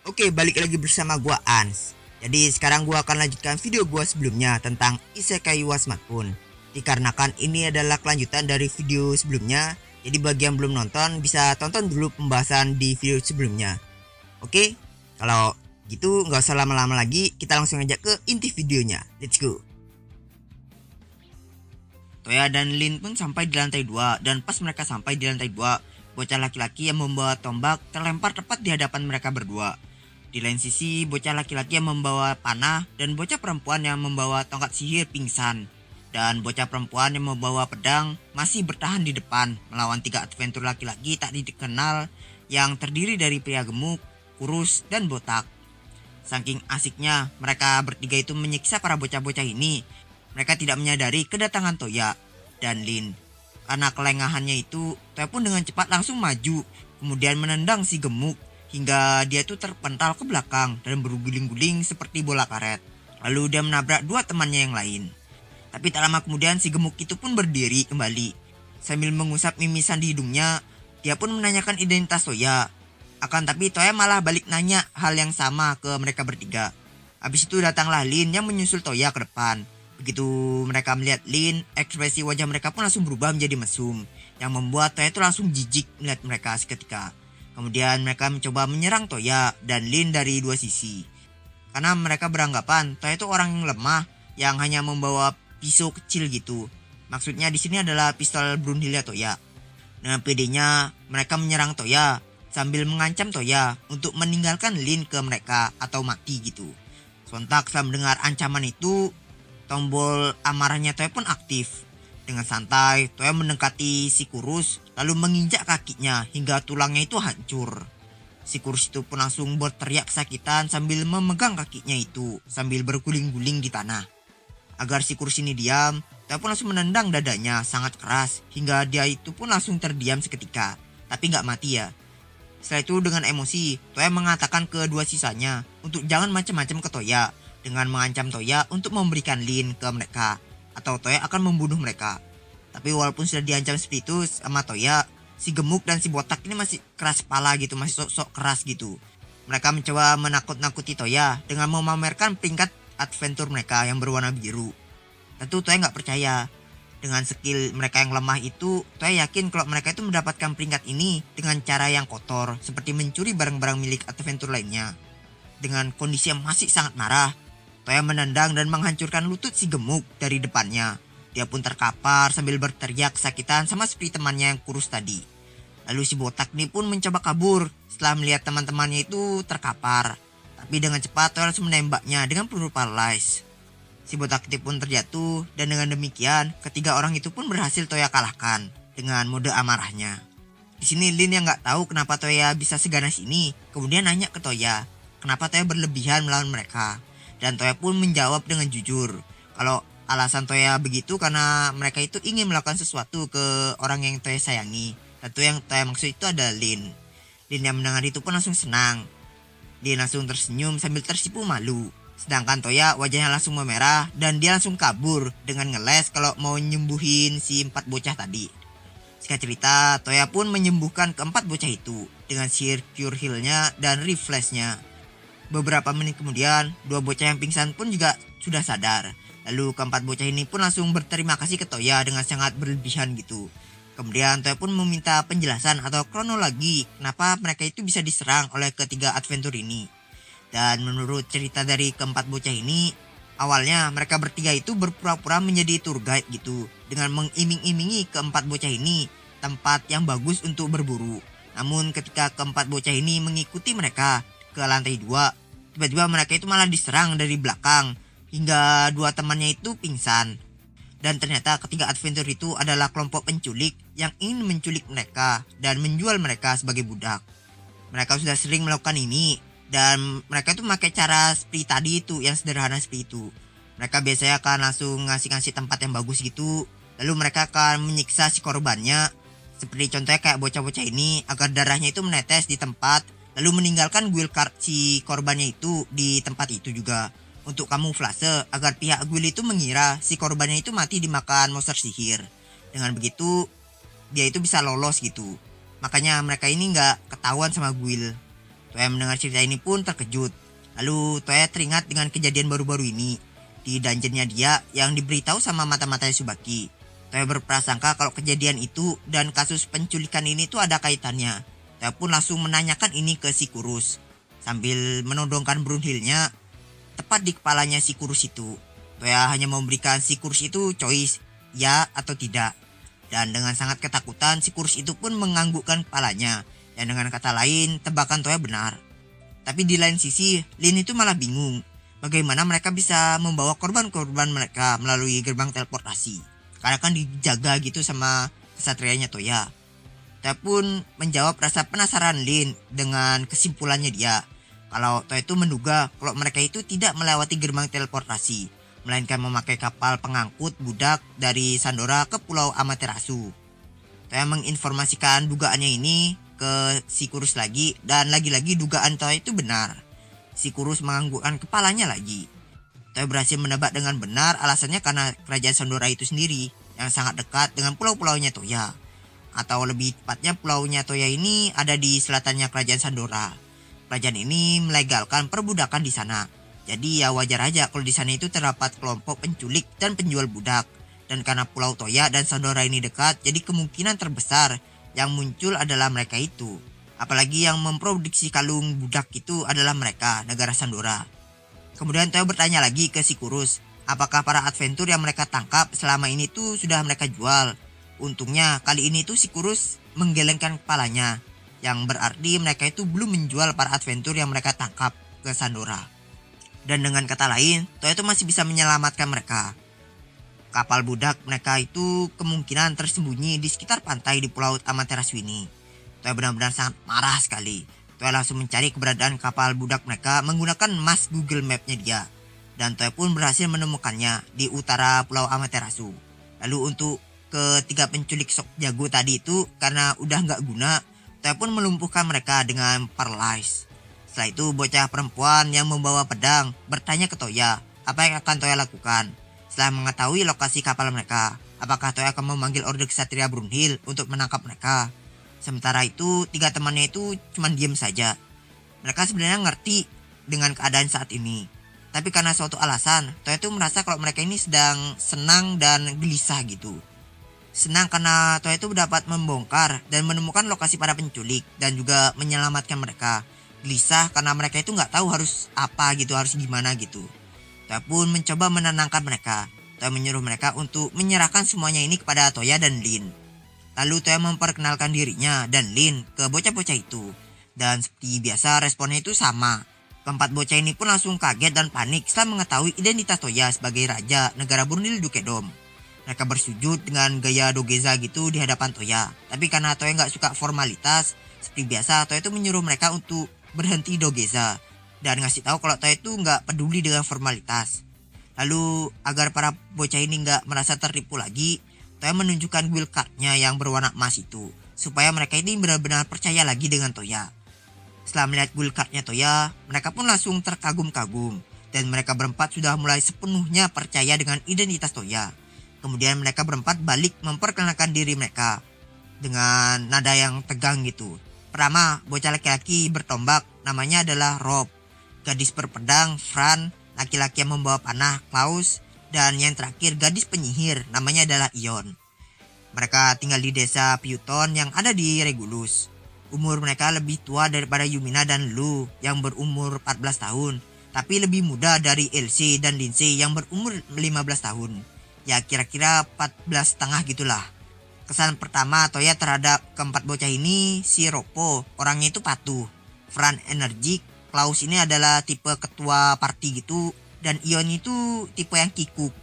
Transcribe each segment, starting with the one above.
Oke, balik lagi bersama gua Ans. Jadi sekarang gua akan lanjutkan video gua sebelumnya tentang Isekai wa Smartphone. Dikarenakan ini adalah kelanjutan dari video sebelumnya, jadi bagi yang belum nonton bisa tonton dulu pembahasan di video sebelumnya. Oke, kalau gitu nggak usah lama-lama lagi, kita langsung aja ke inti videonya. Let's go. Toya dan Lin pun sampai di lantai 2, dan pas mereka sampai di lantai 2, bocah laki-laki yang membawa tombak terlempar tepat di hadapan mereka berdua. Di lain sisi, bocah laki-laki yang membawa panah dan bocah perempuan yang membawa tongkat sihir pingsan. Dan bocah perempuan yang membawa pedang masih bertahan di depan melawan 3 adventur laki-laki tak dikenal yang terdiri dari pria gemuk, kurus, dan botak. Saking asiknya mereka bertiga itu menyiksa para bocah-bocah ini, mereka tidak menyadari kedatangan Toya dan Lin. Karena kelengahannya itu, Toya pun dengan cepat langsung maju, kemudian menendang si gemuk hingga dia tuh terpental ke belakang dan berguling-guling seperti bola karet. Lalu dia menabrak 2 temannya yang lain. Tapi tak lama kemudian si gemuk itu pun berdiri kembali. Sambil mengusap mimisan di hidungnya, dia pun menanyakan identitas Toya. Akan tapi Toya malah balik nanya hal yang sama ke mereka bertiga. Habis itu datanglah Lin yang menyusul Toya ke depan. Begitu mereka melihat Lin, ekspresi wajah mereka pun langsung berubah menjadi mesum, yang membuat Toya itu langsung jijik melihat mereka seketika. Kemudian mereka mencoba menyerang Toya dan Lin dari 2 sisi. Karena mereka beranggapan Toya itu orang yang lemah yang hanya membawa pisau kecil gitu. Maksudnya di sini adalah pistol Brunhilde Toya. Dengan pedenya mereka menyerang Toya sambil mengancam Toya untuk meninggalkan Lin ke mereka atau mati gitu. Sontak setelah mendengar ancaman itu, tombol amarahnya Toya pun aktif. Dengan santai, Toya mendekati si kurus lalu menginjak kakinya hingga tulangnya itu hancur. Si kurus itu pun langsung berteriak kesakitan sambil memegang kakinya itu sambil berguling-guling di tanah. Agar si kurus ini diam, Toya pun langsung menendang dadanya sangat keras hingga dia itu pun langsung terdiam seketika. Tapi gak mati ya. Setelah itu dengan emosi, Toya mengatakan ke 2 sisanya untuk jangan macam-macam ke Toya, dengan mengancam Toya untuk memberikan Lin ke mereka, atau Toya akan membunuh mereka. Tapi walaupun sudah diancam seperti itu sama Toya, si gemuk dan si botak ini masih keras kepala gitu, masih sok-sok keras gitu. Mereka mencoba menakut-nakuti Toya dengan memamerkan peringkat adventure mereka yang berwarna biru. Tentu Toya nggak percaya. Dengan skill mereka yang lemah itu, Toya yakin kalau mereka itu mendapatkan peringkat ini dengan cara yang kotor, seperti mencuri barang-barang milik adventure lainnya. Dengan kondisi yang masih sangat marah, Toya menendang dan menghancurkan lutut si gemuk dari depannya. Dia pun terkapar sambil berteriak kesakitan sama seperti temannya yang kurus tadi. Lalu si botak ini pun mencoba kabur setelah melihat teman-temannya itu terkapar. Tapi dengan cepat Toya langsung menembaknya dengan peluru paralyze. Si botak itu pun terjatuh dan dengan demikian ketiga orang itu pun berhasil Toya kalahkan dengan mode amarahnya. Di sini Lin yang nggak tahu kenapa Toya bisa seganas ini kemudian nanya ke Toya kenapa Toya berlebihan melawan mereka. Dan Toya pun menjawab dengan jujur kalau alasan Toya begitu karena mereka itu ingin melakukan sesuatu ke orang yang Toya sayangi. Tentu yang Toya maksud itu adalah Lin. Lin yang mendengar itu pun langsung senang. Dia langsung tersenyum sambil tersipu malu. Sedangkan Toya wajahnya langsung memerah dan dia langsung kabur dengan ngeles kalau mau nyembuhin si 4 bocah tadi. Singkat cerita, Toya pun menyembuhkan ke-4 bocah itu dengan sihir Pure Heal-nya dan Refresh-nya. Beberapa menit kemudian, 2 bocah yang pingsan pun juga sudah sadar. Lalu ke-4 bocah ini pun langsung berterima kasih ke Toya dengan sangat berlebihan gitu. Kemudian Toya pun meminta penjelasan atau kronologi kenapa mereka itu bisa diserang oleh ketiga adventure ini. Dan menurut cerita dari ke-4 bocah ini, awalnya mereka bertiga itu berpura-pura menjadi tour guide gitu, dengan mengiming-imingi ke-4 bocah ini tempat yang bagus untuk berburu. Namun ketika ke-4 bocah ini mengikuti mereka ke lantai 2, tiba-tiba mereka itu malah diserang dari belakang hingga 2 temannya itu pingsan. Dan ternyata ketiga adventure itu adalah kelompok penculik yang ingin menculik mereka dan menjual mereka sebagai budak. Mereka sudah sering melakukan ini dan mereka itu memakai cara seperti tadi itu, yang sederhana seperti itu. Mereka biasanya akan langsung ngasih tempat yang bagus gitu, lalu mereka akan menyiksa si korbannya, seperti contohnya kayak bocah-bocah ini, agar darahnya itu menetes di tempat, lalu meninggalkan guild card si korbannya itu di tempat itu juga, untuk kamuflase agar pihak guild itu mengira si korbannya itu mati dimakan monster sihir. Dengan begitu dia itu bisa lolos gitu. Makanya mereka ini nggak ketahuan sama guild. Toya mendengar cerita ini pun terkejut. Lalu Toya teringat dengan kejadian baru-baru ini di dungeonnya dia yang diberitahu sama mata-matanya Tsubaki. Toya berprasangka kalau kejadian itu dan kasus penculikan ini tuh ada kaitannya. Toya pun langsung menanyakan ini ke si Kurus sambil menodongkan Brunhildnya tepat di kepalanya si Kurus itu. Toya hanya memberikan si Kurus itu choice, ya atau tidak. Dan dengan sangat ketakutan si Kurus itu pun menganggukkan kepalanya. Dan dengan kata lain, tebakan Toya benar. Tapi di lain sisi, Lin itu malah bingung bagaimana mereka bisa membawa korban-korban mereka melalui gerbang teleportasi. Karena kan dijaga gitu sama kesatrianya Toya. Toya pun menjawab rasa penasaran Lin dengan kesimpulannya dia. Kalau Toya itu menduga kalau mereka itu tidak melewati gerbang teleportasi, melainkan memakai kapal pengangkut budak dari Sandora ke Pulau Amaterasu. Toya menginformasikan dugaannya ini ke si Kurus lagi, dan lagi-lagi dugaan Toya itu benar. Si Kurus menganggukkan kepalanya lagi. Toya berhasil menebak dengan benar alasannya karena kerajaan Sandora itu sendiri yang sangat dekat dengan pulau-pulaunya Toya. Atau lebih tepatnya pulaunya Toya ini ada di selatannya kerajaan Sandora. Kerajaan ini melegalkan perbudakan di sana. Jadi ya wajar aja kalau di sana itu terdapat kelompok penculik dan penjual budak. Dan karena pulau Toya dan Sandora ini dekat, jadi kemungkinan terbesar yang muncul adalah mereka itu. Apalagi yang memproduksi kalung budak itu adalah mereka, negara Sandora. Kemudian Toya bertanya lagi ke si Kurus, apakah para adventur yang mereka tangkap selama ini tuh sudah mereka jual. Untungnya kali ini tuh si Kurus menggelengkan kepalanya, yang berarti mereka itu belum menjual para adventur yang mereka tangkap ke Sandora. Dan dengan kata lain, Toya itu masih bisa menyelamatkan mereka. Kapal budak mereka itu kemungkinan tersembunyi di sekitar pantai di Pulau Amaterasu ini. Toya benar-benar sangat marah sekali. Toya langsung mencari keberadaan kapal budak mereka menggunakan mas Google Map-nya dia. Dan Toya pun berhasil menemukannya di utara Pulau Amaterasu. Lalu untuk ketiga penculik sok jago tadi itu, karena udah nggak guna, Toya pun melumpuhkan mereka dengan paralyze. Setelah itu bocah perempuan yang membawa pedang bertanya ke Toya apa yang akan Toya lakukan. Setelah mengetahui lokasi kapal mereka, apakah Toya akan memanggil Orde Ksatria Brunhild untuk menangkap mereka? Sementara itu, tiga temannya itu cuma diam saja. Mereka sebenarnya ngerti dengan keadaan saat ini. Tapi karena suatu alasan, Toya itu merasa kalau mereka ini sedang senang dan gelisah gitu. Senang karena Toya itu dapat membongkar dan menemukan lokasi para penculik dan juga menyelamatkan mereka. Gelisah karena mereka itu nggak tahu harus apa gitu, harus gimana gitu. Toya pun mencoba menenangkan mereka. Toya menyuruh mereka untuk menyerahkan semuanya ini kepada Toya dan Lin. Lalu Toya memperkenalkan dirinya dan Lin ke bocah-bocah itu. Dan seperti biasa responnya itu sama. Keempat bocah ini pun langsung kaget dan panik setelah mengetahui identitas Toya sebagai raja negara Brunhild Dukedom. Mereka bersujud dengan gaya dogeza gitu di hadapan Toya. Tapi karena Toya nggak suka formalitas, seperti biasa Toya itu menyuruh mereka untuk berhenti dogeza dan ngasih tahu kalau Toya itu nggak peduli dengan formalitas. Lalu agar para bocah ini nggak merasa tertipu lagi, Toya menunjukkan will card-nya yang berwarna emas itu supaya mereka ini benar-benar percaya lagi dengan Toya. Setelah melihat will card-nya Toya, mereka pun langsung terkagum-kagum dan mereka berempat sudah mulai sepenuhnya percaya dengan identitas Toya. Kemudian mereka berempat balik memperkenalkan diri mereka dengan nada yang tegang gitu. Pertama, bocah laki-laki bertombak namanya adalah Rob. Gadis berpedang Fran, laki-laki yang membawa panah Klaus, dan yang terakhir gadis penyihir namanya adalah Ion. Mereka tinggal di desa Piuton yang ada di Regulus. Umur mereka lebih tua daripada Yumina dan Lu yang berumur 14 tahun, tapi lebih muda dari Elsie dan Lindsay yang berumur 15 tahun. Ya kira-kira 14 setengah gitulah. Kesan pertama Toya terhadap keempat bocah ini, si Ropo orangnya itu patuh, Fran energik, Klaus ini adalah tipe ketua party gitu, dan Ion itu tipe yang kikuk.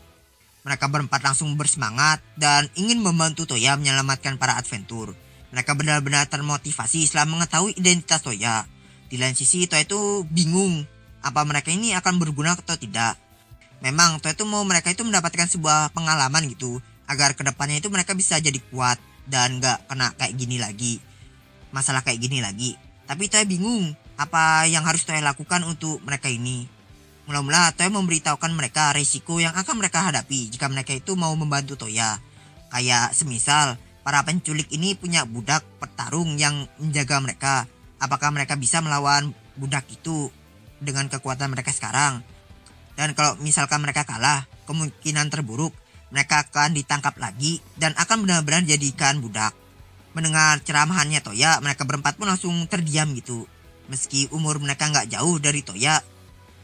Mereka berempat langsung bersemangat dan ingin membantu Toya menyelamatkan para adventur. Mereka benar-benar termotivasi setelah mengetahui identitas Toya. Di lain sisi Toya itu bingung apa mereka ini akan berguna atau tidak. Memang Toya itu mau mereka itu mendapatkan sebuah pengalaman gitu, agar kedepannya itu mereka bisa jadi kuat dan gak kena kayak gini lagi, masalah kayak gini lagi. Tapi Toya bingung apa yang harus Toya lakukan untuk mereka ini. Mula-mula Toya memberitahukan mereka resiko yang akan mereka hadapi jika mereka itu mau membantu Toya. Kayak semisal para penculik ini punya budak petarung yang menjaga mereka. Apakah mereka bisa melawan budak itu dengan kekuatan mereka sekarang. Dan kalau misalkan mereka kalah, kemungkinan terburuk mereka akan ditangkap lagi dan akan benar-benar jadikan budak. Mendengar ceramahannya Toya, mereka berempat pun langsung terdiam gitu. Meski umur mereka nggak jauh dari Toya,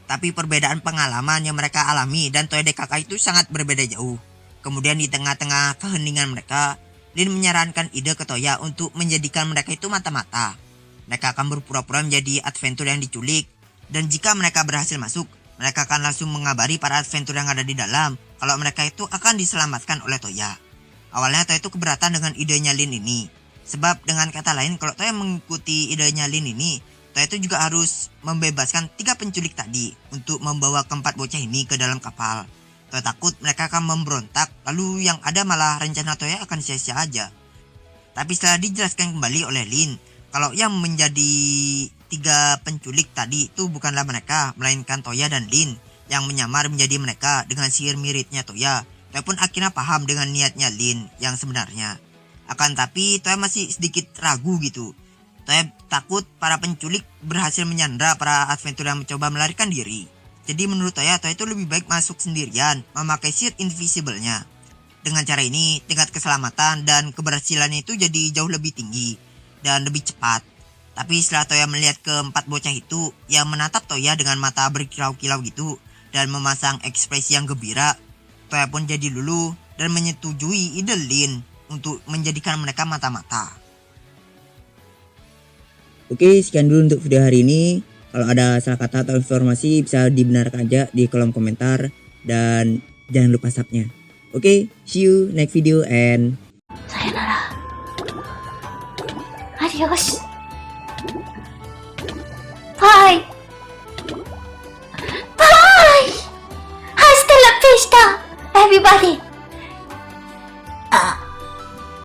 tapi perbedaan pengalaman yang mereka alami dan Toya DKK itu sangat berbeda jauh. Kemudian di tengah-tengah keheningan mereka, Lin menyarankan ide ke Toya untuk menjadikan mereka itu mata-mata. Mereka akan berpura-pura menjadi adventure yang diculik, dan jika mereka berhasil masuk, mereka akan langsung mengabari para adventure yang ada di dalam kalau mereka itu akan diselamatkan oleh Toya. Awalnya Toya itu keberatan dengan idenya Lin ini, sebab dengan kata lain kalau Toya mengikuti idenya Lin ini, Toya itu juga harus membebaskan 3 penculik tadi untuk membawa keempat bocah ini ke dalam kapal. Toya takut mereka akan memberontak, lalu yang ada malah rencana Toya akan sia-sia aja. Tapi setelah dijelaskan kembali oleh Lin, kalau yang menjadi 3 penculik tadi itu bukanlah mereka, melainkan Toya dan Lin yang menyamar menjadi mereka dengan sihir miripnya Toya. Toya pun akhirnya paham dengan niatnya Lin yang sebenarnya. Akan tapi Toya masih sedikit ragu gitu. Toya takut para penculik berhasil menyandra para adventure yang mencoba melarikan diri. Jadi menurut Toya itu lebih baik masuk sendirian, memakai sihir invisible-nya. Dengan cara ini, tingkat keselamatan dan keberhasilannya itu jadi jauh lebih tinggi dan lebih cepat. Tapi setelah Toya melihat keempat bocah itu yang menatap Toya dengan mata berkilau-kilau gitu dan memasang ekspresi yang gembira, Toya pun jadi luluh dan menyetujui ide Lin untuk menjadikan mereka mata-mata. Oke, sekian dulu untuk video hari ini. Kalau ada salah kata atau informasi bisa dibenarkan aja di kolom komentar dan jangan lupa subnya. Oke, see you next video and sayonara. Adios. Bye. Bye. Hasta la vista, everybody.